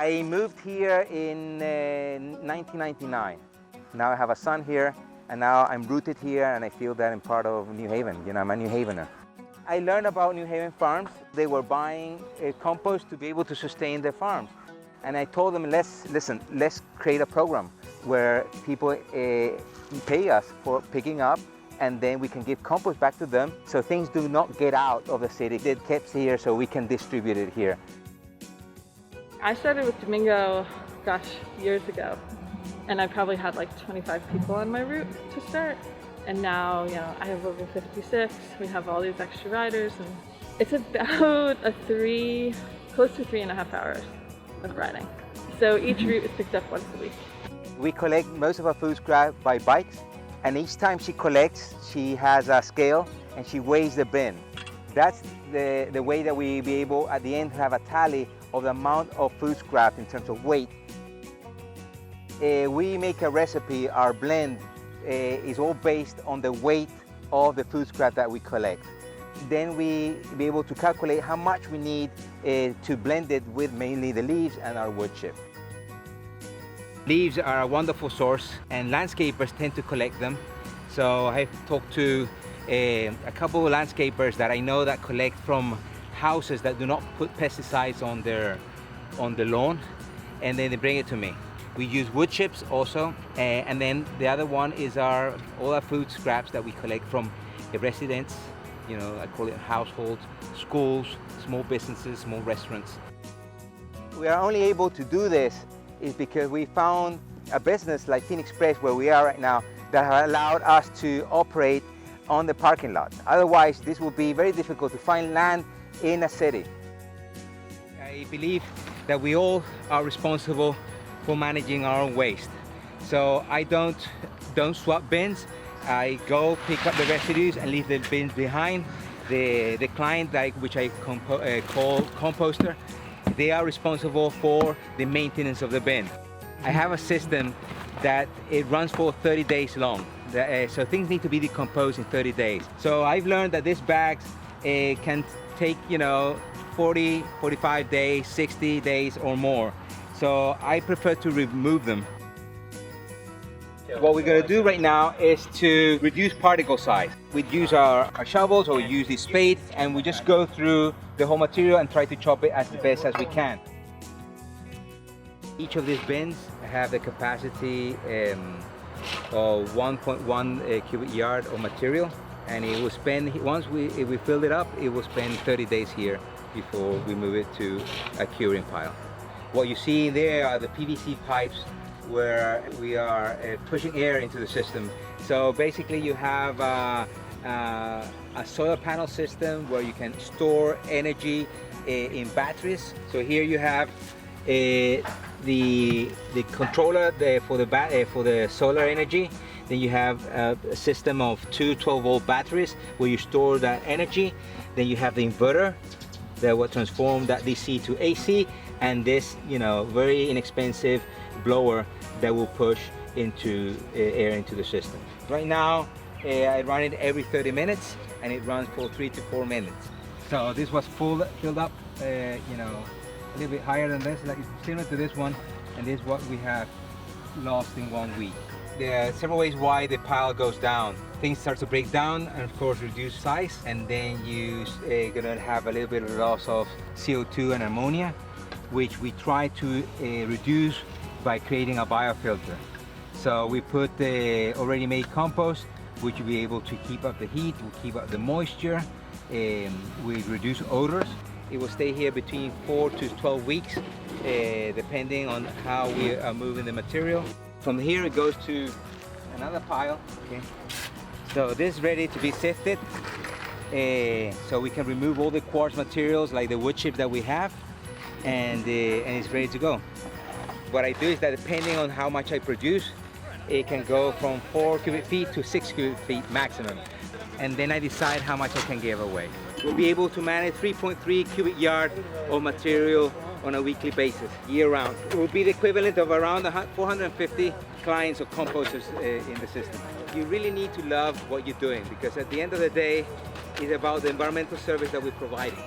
I moved here in 1999. Now I have a son here, and now I'm rooted here, and I feel that I'm part of New Haven. You know, I'm a New Havener. I learned about New Haven farms. They were buying compost to be able to sustain their farms. And I told them, let's create a program where people pay us for picking up, and then we can give compost back to them so things do not get out of the city. It gets here so we can distribute it here. I started with Domingo, years ago. And I probably had like 25 people on my route to start. And now, you know, I have over 56. We have all these extra riders, and it's about close to 3.5 hours of riding. So each route is picked up once a week. We collect most of our food scrap by bikes, and each time she collects, she has a scale and she weighs the bin. That's the way that we be able at the end to have a tally of the amount of food scrap in terms of weight. We make a recipe. Our blend is all based on the weight of the food scrap that we collect. Then we be able to calculate how much we need to blend it with mainly the leaves and our wood chip. Leaves are a wonderful source, and landscapers tend to collect them. So I've talked to a couple of landscapers that I know that collect from houses that do not put pesticides on the lawn, and then they bring it to me. We use wood chips also, and then the other one is all our food scraps that we collect from residents, you know, I call it households, schools, small businesses, small restaurants. We are only able to do this is because we found a business like Teen Express, where we are right now, that have allowed us to operate on the parking lot. Otherwise, this would be very difficult to find land in a city. I believe that we all are responsible for managing our own waste. So I don't swap bins. I go pick up the residues and leave the bins behind. The client, which I call composter, they are responsible for the maintenance of the bin. I have a system that it runs for 30 days long. So things need to be decomposed in 30 days. So I've learned that these bags can take, 40, 45 days, 60 days or more. So I prefer to remove them. What we're going to do right now is to reduce particle size. We use our shovels, or we use the spade, and we just go through the whole material and try to chop it as the best as we can. Each of these bins have the capacity of 1.1 cubic yard of material, and it will spend, once we fill it up, it will spend 30 days here before we move it to a curing pile. What you see there are the PVC pipes where we are pushing air into the system. So basically you have a solar panel system where you can store energy in batteries. So here you have the controller for the solar energy. Then you have a system of two 12-volt batteries where you store that energy. Then you have the inverter that will transform that DC to AC, and this, very inexpensive blower that will push into air into the system. Right now, I run it every 30 minutes, and it runs for 3 to 4 minutes. So this was filled up, a little bit higher than this, like similar to this one, and this is what we have lost in 1 week. There are several ways why the pile goes down. Things start to break down and of course reduce size, and then you're gonna have a little bit of loss of CO2 and ammonia, which we try to reduce by creating a biofilter. So we put the already made compost, which will be able to keep up the heat, will keep up the moisture, we reduce odors. It will stay here between 4 to 12 weeks, depending on how we are moving the material. From here it goes to another pile. Okay. So this is ready to be sifted, so we can remove all the quartz materials like the wood chips that we have, and it's ready to go. What I do is that depending on how much I produce, it can go from 4 cubic feet to 6 cubic feet maximum, and then I decide how much I can give away. We'll be able to manage 3.3 cubic yard of material on a weekly basis, year-round. It will be the equivalent of around 450 clients or composters in the system. You really need to love what you're doing, because at the end of the day, it's about the environmental service that we're providing.